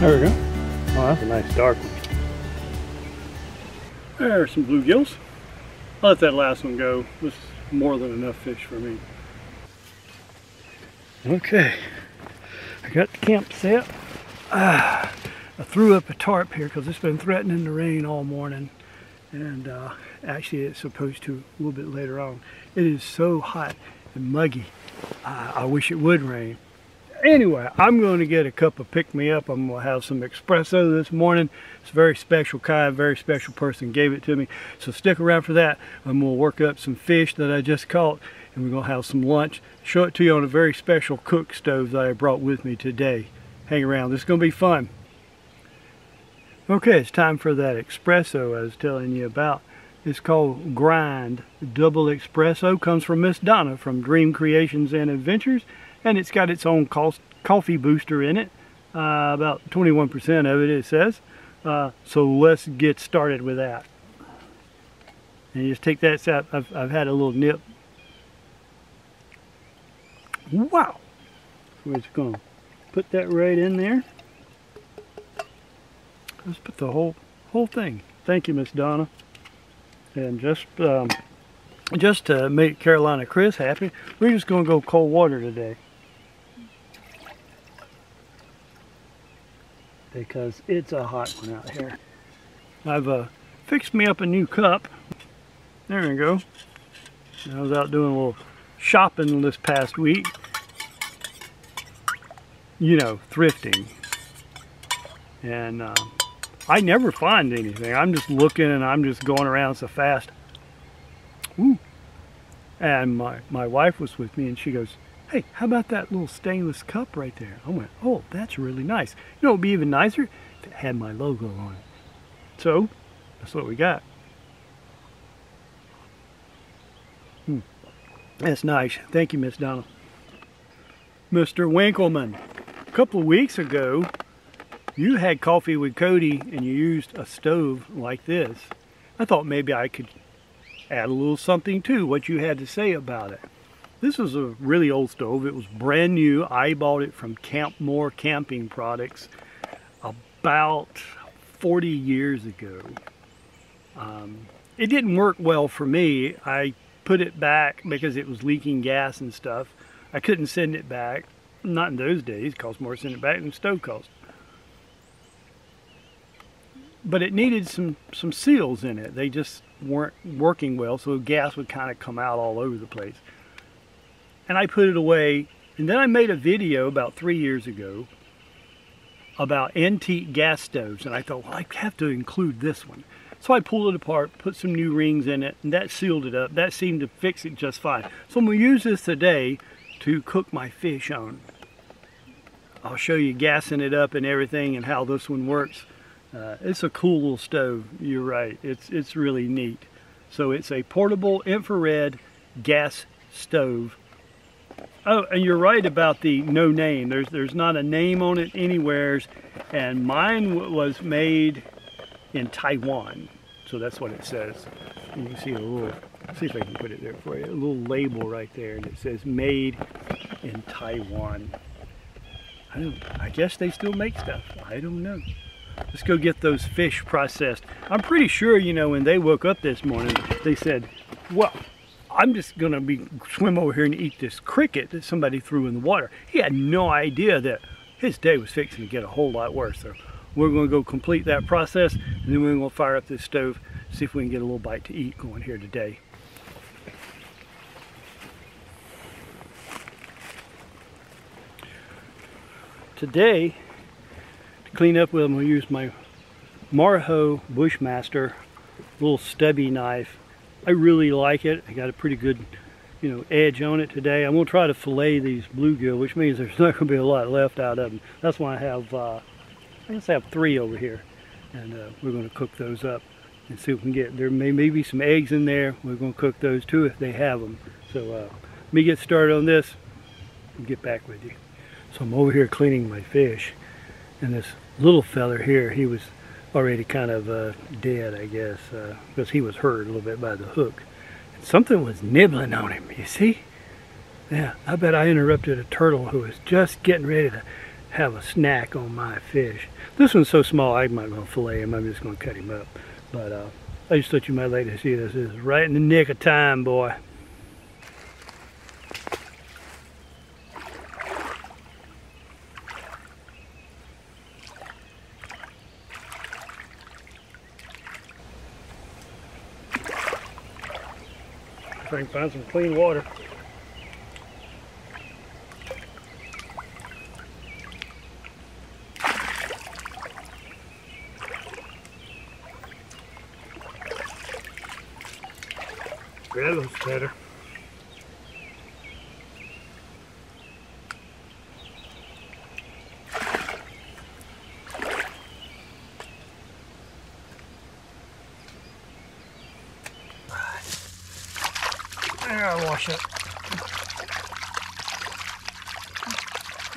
There we go. Oh, that's a nice dark one. There's some bluegills. I'll let that last one go. This is more than enough fish for me. Okay, I got the camp set. I threw up a tarp here because it's been threatening to rain all morning. And actually it's supposed to a little bit later on. It is so hot and muggy. I wish it would rain. Anyway, I'm going to get a cup of pick-me-up. I'm going to have some espresso this morning. It's a very special kind, very special person gave it to me. So stick around for that. I'm going to work up some fish that I just caught, and we're going to have some lunch. Show it to you on a very special cook stove that I brought with me today. Hang around, this is going to be fun. Okay, it's time for that espresso I was telling you about. It's called Grind Double Espresso. Comes from Miss Donna from Dream Creations and Adventures. And it's got its own coffee booster in it, about 21% of it, it says. So let's get started with that. And you just take that out. I've had a little nip. Wow! We're just going to put that right in there. Let's put the whole thing. Thank you, Miss Donna. And just to make Carolina Chris happy, we're just going to go cold water today. Because it's a hot one out here. I've fixed me up a new cup. There we go. I was out doing a little shopping this past week. You know, thrifting. And I never find anything. I'm just looking and I'm just going around so fast. Woo. And my wife was with me and she goes, "Hey, how about that little stainless cup right there?" I went, "Oh, that's really nice. You know, it'd be even nicer if it had my logo on it." So, that's what we got. That's nice. Thank you, Miss Donna. Mr. Winkleman, a couple of weeks ago, you had coffee with Cody and you used a stove like this. I thought maybe I could add a little something to what you had to say about it. This was a really old stove. It was brand new. I bought it from Campmore Camping Products about 40 years ago. It didn't work well for me. I put it back because it was leaking gas and stuff. I couldn't send it back. Not in those days. It cost more to send it back than the stove cost. But it needed some seals in it. They just weren't working well, so gas would kind of come out all over the place. And I put it away, and then I made a video about 3 years ago about antique gas stoves, and I thought, well, I have to include this one. So I pulled it apart, put some new rings in it, and that sealed it up. That seemed to fix it just fine. So I'm going to use this today to cook my fish on. I'll show you gassing it up and everything and how this one works. It's a cool little stove. You're right. It's really neat. So it's a portable infrared gas stove. Oh, and you're right about the no name. There's not a name on it anywheres, and mine was made in Taiwan. So that's what it says. You can see a little. See if I can put it there for you. A little label right there, and it says "Made in Taiwan." I guess they still make stuff. I don't know. Let's go get those fish processed. I'm pretty sure, you know, when they woke up this morning, they said, "Well, I'm just gonna swim over here and eat this cricket that somebody threw in the water." He had no idea that his day was fixing to get a whole lot worse. So we're gonna go complete that process, and then we're gonna fire up this stove, see if we can get a little bite to eat going here today. Today, to clean up with, I'm gonna use my Marho Bushmaster little stubby knife. I really like it. I got a pretty good, you know, edge on it today. I'm gonna try to fillet these bluegill, which means there's not gonna be a lot left out of them. That's why I have, I guess I have 3 over here, and we're gonna cook those up and see if we can get. There may be some eggs in there. We're gonna cook those too if they have them. So let me get started on this and get back with you. So I'm over here cleaning my fish, and this little feller here, he was already kind of dead, I guess, because he was hurt a little bit by the hook. And something was nibbling on him, you see? Yeah, I bet I interrupted a turtle who was just getting ready to have a snack on my fish. This one's so small I'm not going to fillet him, I'm just going to cut him up. But I just thought you might like to see this. This is right in the nick of time, boy. If I can find some clean water. That looks better. I gotta wash it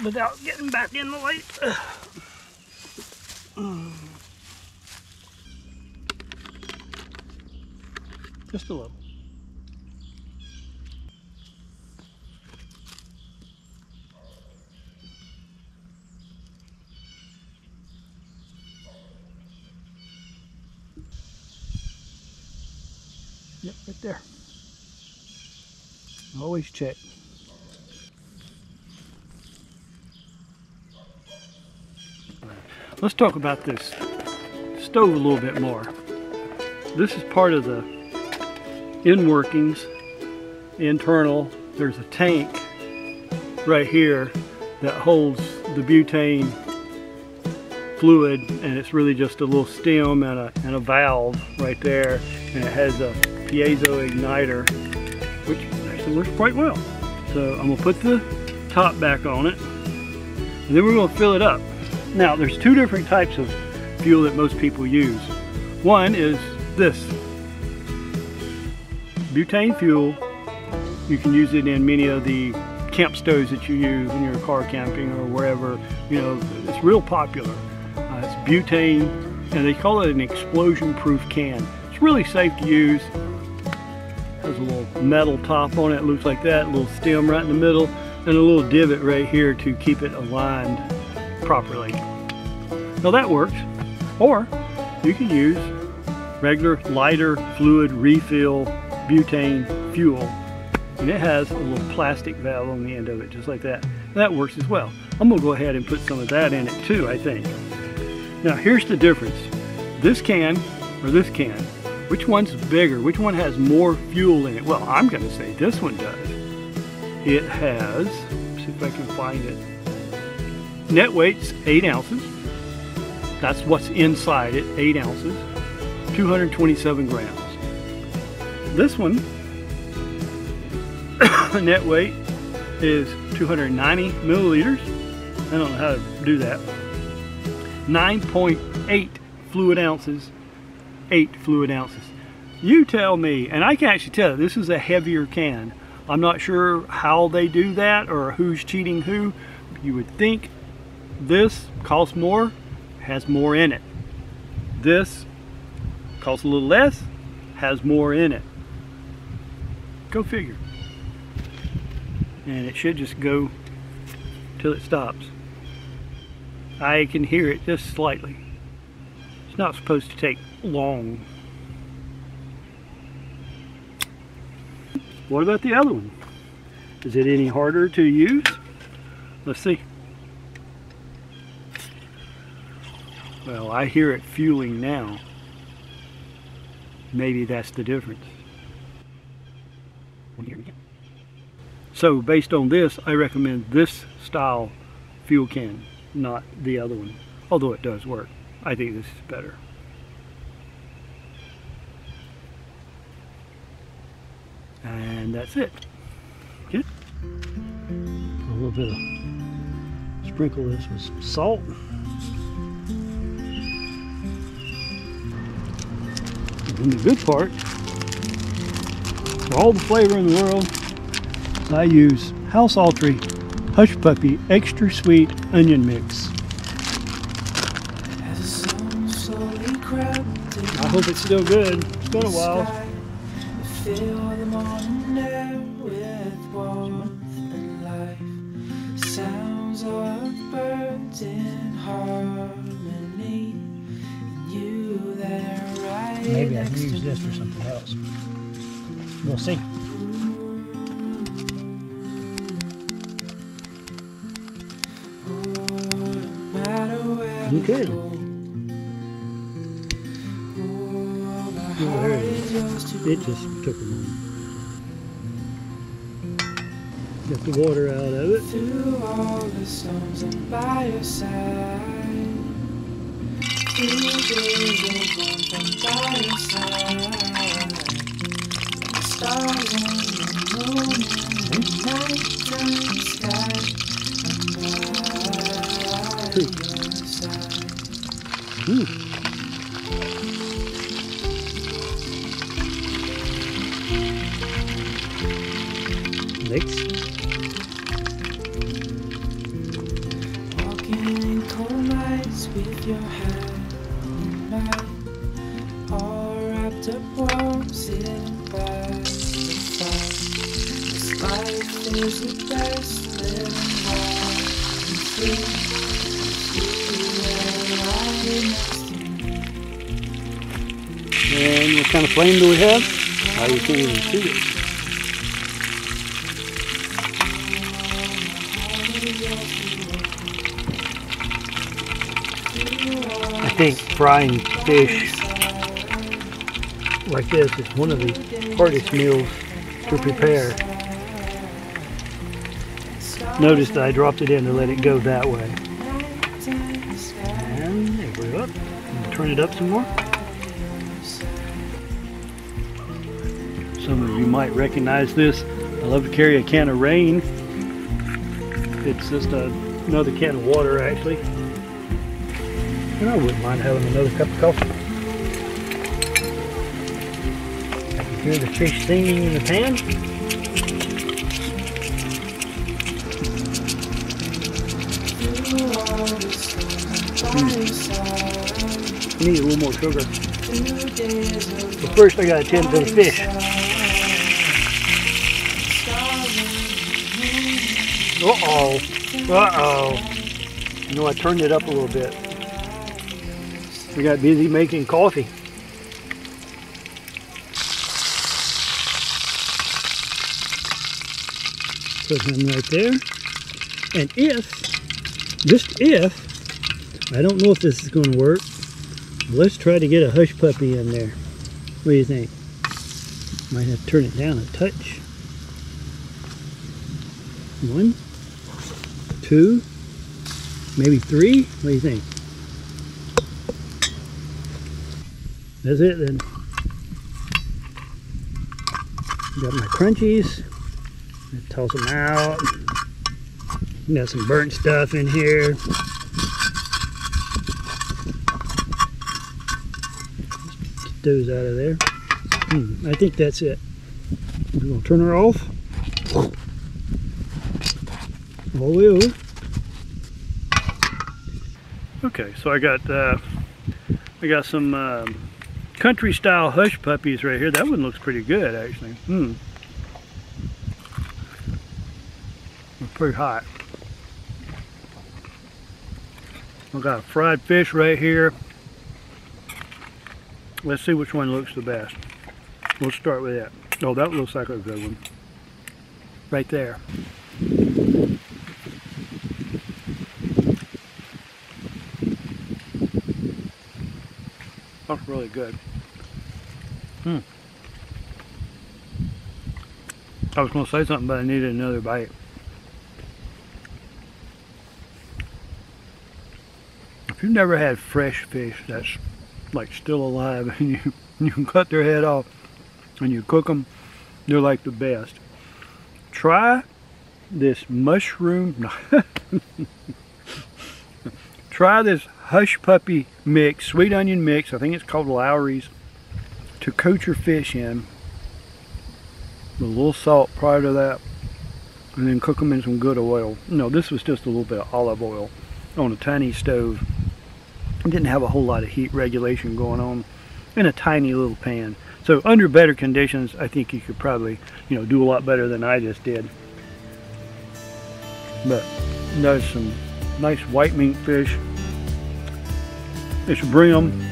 without getting back in the lake. Just a little. Yep, right there. Always check. Let's talk about this stove a little bit more. This is part of the in workings, internal. There's a tank right here that holds the butane fluid, and it's really just a little stem and a valve right there, and it has a piezo igniter, which actually works quite well. So I'm gonna put the top back on it, and then we're gonna fill it up. Now there's two different types of fuel that most people use. One is this butane fuel. You can use it in many of the camp stoves that you use when you're car camping or wherever. You know, it's real popular. It's butane, and they call it an explosion-proof can. It's really safe to use. Has a little metal top on it, looks like that, a little stem right in the middle, and a little divot right here to keep it aligned properly. Now that works. Or you can use regular lighter fluid refill butane fuel, and it has a little plastic valve on the end of it, just like that. That works as well. I'm gonna go ahead and put some of that in it too, I think. Now here's the difference. This can, or this can, which one's bigger? Which one has more fuel in it? Well, I'm gonna say this one does. It has, let's see if I can find it. Net weight's 8 ounces. That's what's inside it, 8 ounces, 227 grams. This one, the net weight is 290 milliliters. I don't know how to do that. 9.8 fluid ounces, 8 fluid ounces. You tell me, and I can actually tell this is a heavier can. I'm not sure how they do that or who's cheating who. You would think this costs more, has more in it. This costs a little less, has more in it. Go figure. And it should just go till it stops. I can hear it just slightly. It's not supposed to take long. What about the other one? Is it any harder to use? Let's see. Well, I hear it fueling now. Maybe that's the difference. So based on this, I recommend this style fuel can, not the other one. Although it does work. I think this is better. And that's it. Okay. A little bit of, sprinkle this with some salt. And the good part, for all the flavor in the world, I use House Altry Hush Puppy Extra Sweet Onion Mix. I hope it's still good. It's been a while. Fill the morning air with warmth and life. Sounds of birds this for something else. We'll see. Okay. Oh, there it is. It just took a moment. Get the water out of it. Through all the storms and by your side. Through days of warmth and by your side. The stars and the moon and the nighttime sky. And by your side. Next. Walking in cold nights with your hand in mine, all wrapped up warm, sitting by the fire. This life is the best, living wild and free. And what kind of flame do we have? Oh, you can't even see it. I think frying fish like this is one of the hardest meals to prepare. Notice that I dropped it in to let it go that way. And there we're up. Turn it up some more. Some of you might recognize this. I love to carry a can of rain. It's just another can of water actually. And I wouldn't mind having another cup of coffee. I can hear the fish singing in the pan. I need a little more sugar. But first I gotta tend to the fish. Uh-oh. Uh-oh. You know, I turned it up a little bit. We got busy making coffee. Put him right there. And just if, I don't know if this is going to work, let's try to get a hush puppy in there. What do you think? Might have to turn it down a touch. 1, 2, maybe 3. What do you think? That's it then. Got my crunchies. Toss them out. Got some burnt stuff in here. Get those out of there. I think that's it. We're going to turn her off. All the way over. Okay, so I got some country style hush puppies right here. That one looks pretty good actually. It's pretty hot. I've got a fried fish right here. Let's see which one looks the best. We'll start with that. Oh, that looks like a good one. Right there. That's really good. I was going to say something, but I needed another bite. If you've never had fresh fish that's like still alive and you can cut their head off and you cook them, they're like the best. Try this mushroom. Try this hush puppy mix, sweet onion mix. I think it's called Lowry's, to coat your fish in with a little salt prior to that, and then cook them in some good oil. No, this was just a little bit of olive oil on a tiny stove. It didn't have a whole lot of heat regulation going on in a tiny little pan. So under better conditions, I think you could probably, do a lot better than I just did. But there's some nice white meat fish. It's brim.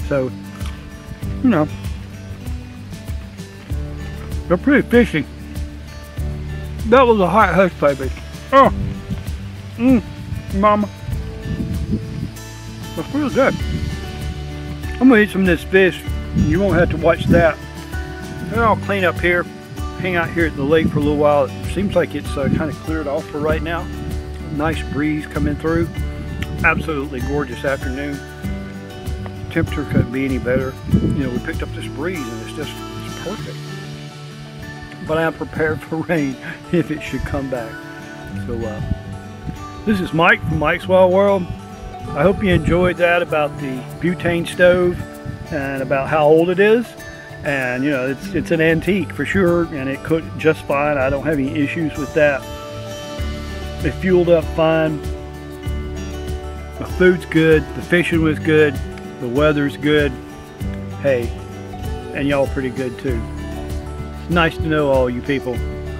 So, They're pretty fishy. That was a hot hush baby. Oh, mama. That's real good. I'm gonna eat some of this fish. You won't have to watch that. Then I'll clean up here, hang out here at the lake for a little while. It seems like it's kind of cleared off for right now. Nice breeze coming through. Absolutely gorgeous afternoon. Temperature couldn't be any better. You know, we picked up this breeze and it's perfect. But I am prepared for rain if it should come back. So this is Mike from Mike's Wild World. I hope you enjoyed that about the butane stove and about how old it is. And you know, it's an antique for sure, and it cooked just fine. I don't have any issues with that. It fueled up fine. The food's good, the fishing was good, the weather's good. Hey, and y'all pretty good too. It's nice to know all you people.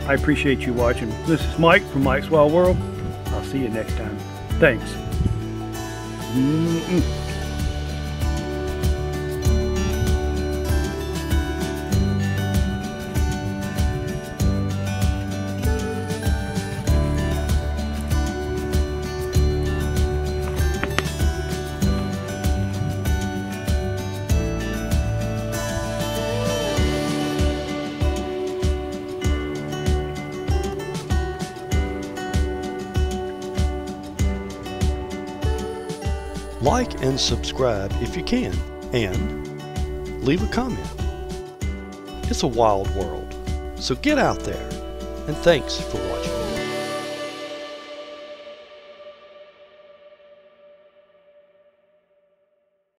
I appreciate you watching. This is Mike from Mike's Wild World. I'll see you next time. Thanks. Like and subscribe if you can, and leave a comment. It's a wild world, so get out there, and thanks for watching.